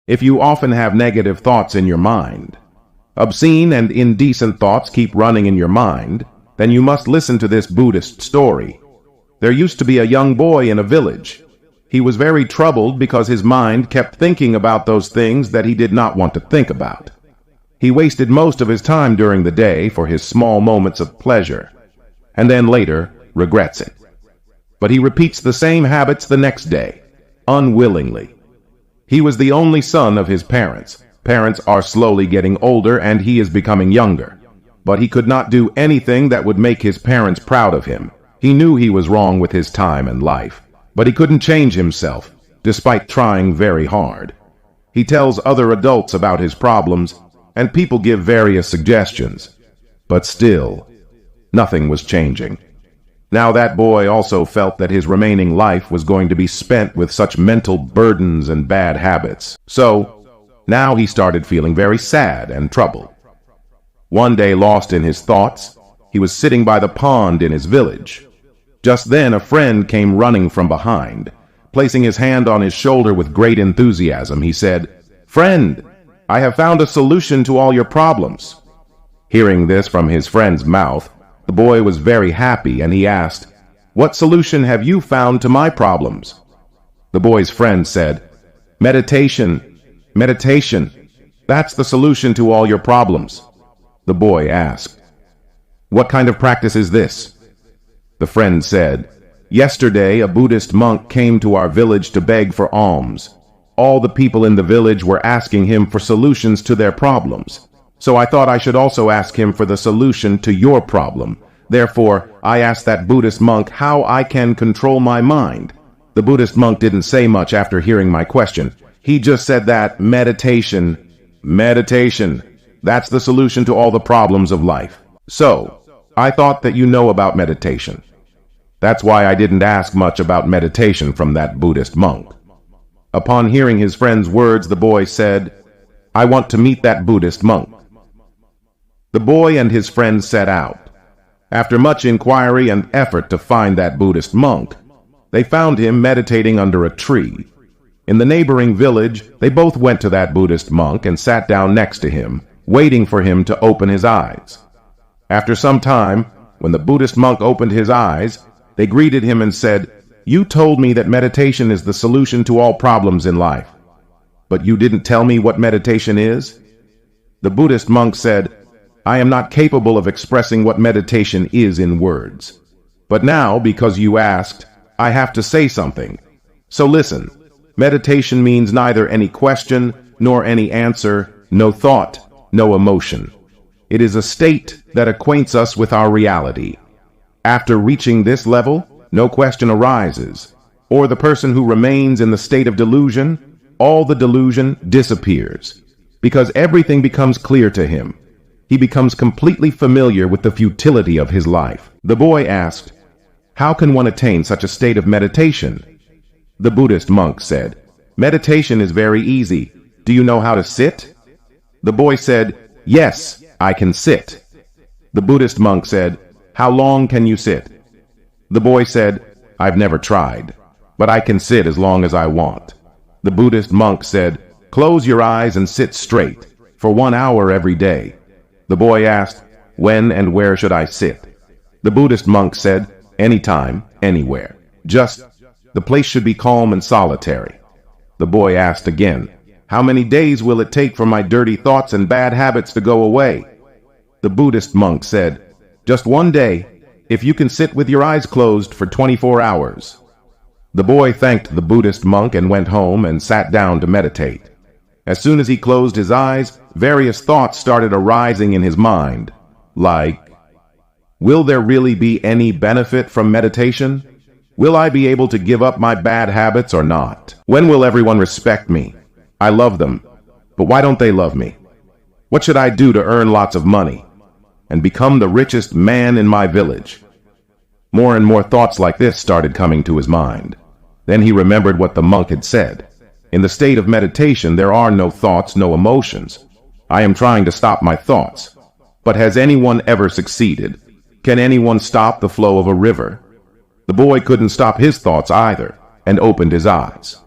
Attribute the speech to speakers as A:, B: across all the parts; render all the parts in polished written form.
A: If you often have negative thoughts in your mind, obscene and indecent thoughts keep running in your mind, then you must listen to this Buddhist story. There used to be a young boy in a village. He was very troubled because his mind kept thinking about those things that he did not want to think about. He wasted most of his time during the day for his small moments of pleasure, and then later regrets it. But he repeats the same habits the next day, unwillingly. He was the only son of his parents. Parents are slowly getting older and he is becoming younger. But he could not do anything that would make his parents proud of him. He knew he was wrong with his time and life, but he couldn't change himself, despite trying very hard. He tells other adults about his problems, and people give various suggestions. But still, nothing was changing. Now that boy also felt that his remaining life was going to be spent with such mental burdens and bad habits. So, now he started feeling very sad and troubled. One day, lost in his thoughts, he was sitting by the pond in his village. Just then, a friend came running from behind. Placing his hand on his shoulder with great enthusiasm, he said, "Friend, I have found a solution to all your problems." Hearing this from his friend's mouth, the boy was very happy and he asked, "What solution have you found to my problems?" The boy's friend said, "Meditation, meditation. That's the solution to all your problems." The boy asked, "What kind of practice is this?" The friend said, "Yesterday a Buddhist monk came to our village to beg for alms. All the people in the village were asking him for solutions to their problems. So I thought I should also ask him for the solution to your problem. Therefore, I asked that Buddhist monk how I can control my mind." The Buddhist monk didn't say much after hearing my question. He just said that meditation, meditation, that's the solution to all the problems of life. So, I thought that you know about meditation. That's why I didn't ask much about meditation from that Buddhist monk. Upon hearing his friend's words, the boy said, "I want to meet that Buddhist monk." The boy and his friend set out. After much inquiry and effort to find that Buddhist monk, they found him meditating under a tree. In the neighboring village, they both went to that Buddhist monk and sat down next to him, waiting for him to open his eyes. After some time, when the Buddhist monk opened his eyes, they greeted him and said, "You told me that meditation is the solution to all problems in life. But you didn't tell me what meditation is?" The Buddhist monk said, "I am not capable of expressing what meditation is in words. But now, because you asked, I have to say something. So listen, meditation means neither any question, nor any answer, no thought, no emotion. It is a state that acquaints us with our reality. After reaching this level, no question arises, or the person who remains in the state of delusion, all the delusion disappears, because everything becomes clear to him. He becomes completely familiar with the futility of his life." The boy asked, "How can one attain such a state of meditation?" The Buddhist monk said, "Meditation is very easy. Do you know how to sit?" The boy said, "Yes, I can sit." The Buddhist monk said, "How long can you sit?" The boy said, "I've never tried, but I can sit as long as I want." The Buddhist monk said, "Close your eyes and sit straight for 1 hour every day." The boy asked, "When and where should I sit?" The Buddhist monk said, "Anytime, anywhere. Just, the place should be calm and solitary." The boy asked again, "How many days will it take for my dirty thoughts and bad habits to go away?" The Buddhist monk said, "Just 1 day, if you can sit with your eyes closed for 24 hours. The boy thanked the Buddhist monk and went home and sat down to meditate. As soon as he closed his eyes, various thoughts started arising in his mind, like, will there really be any benefit from meditation? Will I be able to give up my bad habits or not? When will everyone respect me? I love them, but why don't they love me? What should I do to earn lots of money and become the richest man in my village? More and more thoughts like this started coming to his mind. Then he remembered what the monk had said. In the state of meditation, there are no thoughts, no emotions. I am trying to stop my thoughts. But has anyone ever succeeded? Can anyone stop the flow of a river? The boy couldn't stop his thoughts either, and opened his eyes.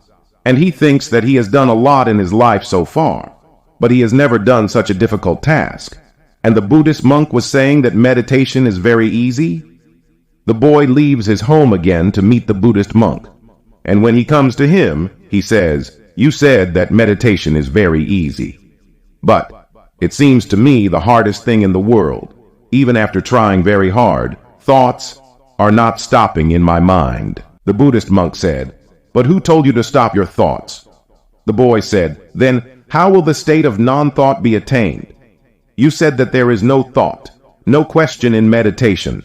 A: and he thinks that he has done a lot in his life so far, but he has never done such a difficult task. And the Buddhist monk was saying that meditation is very easy. The boy leaves his home again to meet the Buddhist monk, and when he comes to him, he says, "You said that meditation is very easy. But it seems to me the hardest thing in the world. Even after trying very hard, thoughts are not stopping in my mind." The Buddhist monk said, "But who told you to stop your thoughts?" The boy said, "Then how will the state of non-thought be attained? You said that there is no thought, no question in meditation."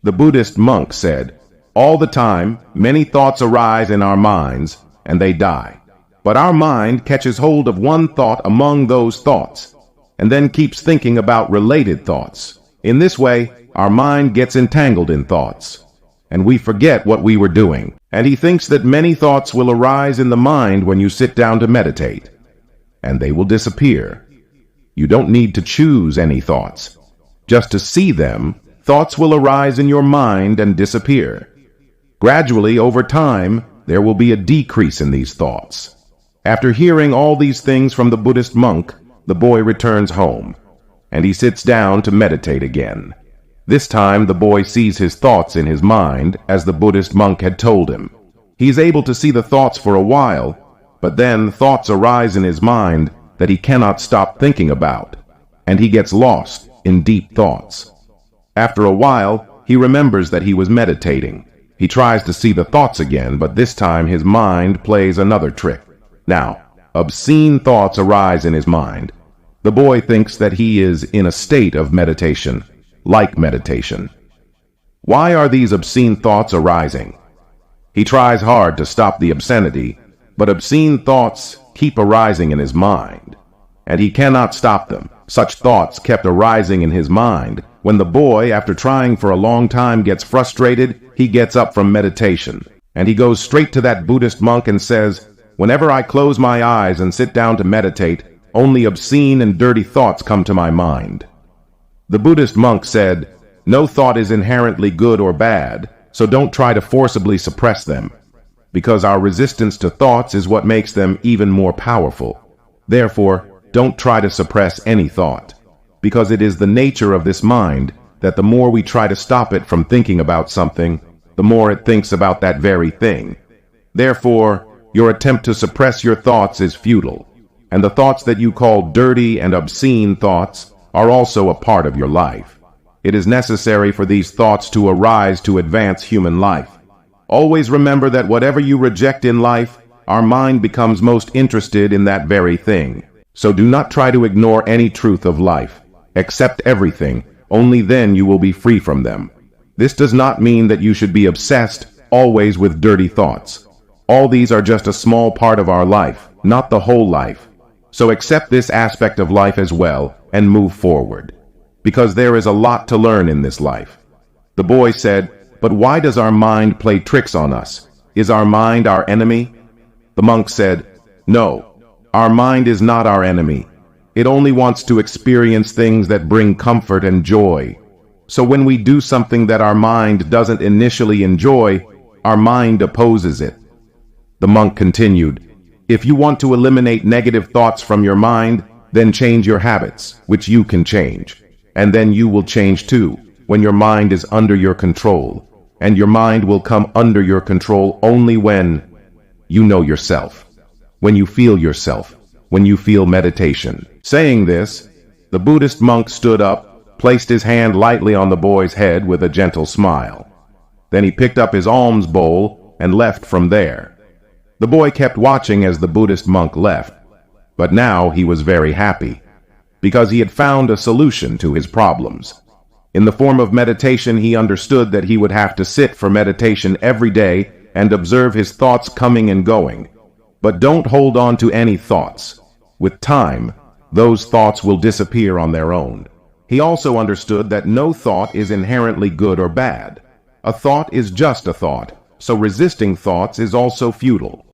A: The Buddhist monk said, "All the time, many thoughts arise in our minds, and they die. But our mind catches hold of one thought among those thoughts, and then keeps thinking about related thoughts. In this way, our mind gets entangled in thoughts, and we forget what we were doing." And he thinks that many thoughts will arise in the mind when you sit down to meditate, and they will disappear. You don't need to choose any thoughts. Just to see them, thoughts will arise in your mind and disappear. Gradually, over time, there will be a decrease in these thoughts. After hearing all these things from the Buddhist monk, the boy returns home, and he sits down to meditate again. This time, the boy sees his thoughts in his mind, as the Buddhist monk had told him. He is able to see the thoughts for a while, but then thoughts arise in his mind that he cannot stop thinking about, and he gets lost in deep thoughts. After a while, he remembers that he was meditating. He tries to see the thoughts again, but this time his mind plays another trick. Now, obscene thoughts arise in his mind. The boy thinks that he is in a state of meditation, like meditation. Why are these obscene thoughts arising? He tries hard to stop the obscenity, but obscene thoughts keep arising in his mind, and he cannot stop them. Such thoughts kept arising in his mind. When the boy, after trying for a long time, gets frustrated, he gets up from meditation, and he goes straight to that Buddhist monk and says, "Whenever I close my eyes and sit down to meditate, only obscene and dirty thoughts come to my mind." The Buddhist monk said, "No thought is inherently good or bad, so don't try to forcibly suppress them, because our resistance to thoughts is what makes them even more powerful. Therefore, don't try to suppress any thought, because it is the nature of this mind that the more we try to stop it from thinking about something, the more it thinks about that very thing. Therefore, your attempt to suppress your thoughts is futile, and the thoughts that you call dirty and obscene thoughts are also a part of your life. It is necessary for these thoughts to arise to advance human life. Always remember that whatever you reject in life, our mind becomes most interested in that very thing. So do not try to ignore any truth of life. Accept everything. Only then you will be free from them. This does not mean that you should be obsessed always with dirty thoughts. All these are just a small part of our life, not the whole life. So accept this aspect of life as well and move forward, because there is a lot to learn in this life." The boy said, "But why does our mind play tricks on us? Is our mind our enemy?" The monk said, "No, our mind is not our enemy. It only wants to experience things that bring comfort and joy. So when we do something that our mind doesn't initially enjoy, our mind opposes it." The monk continued, "If you want to eliminate negative thoughts from your mind, then change your habits, which you can change. And then you will change too, when your mind is under your control. And your mind will come under your control only when you know yourself, when you feel yourself, when you feel meditation." Saying this, the Buddhist monk stood up, placed his hand lightly on the boy's head with a gentle smile. Then he picked up his alms bowl and left from there. The boy kept watching as the Buddhist monk left, but now he was very happy, because he had found a solution to his problems. In the form of meditation, he understood that he would have to sit for meditation every day and observe his thoughts coming and going. But don't hold on to any thoughts. With time, those thoughts will disappear on their own. He also understood that no thought is inherently good or bad. A thought is just a thought, so resisting thoughts is also futile.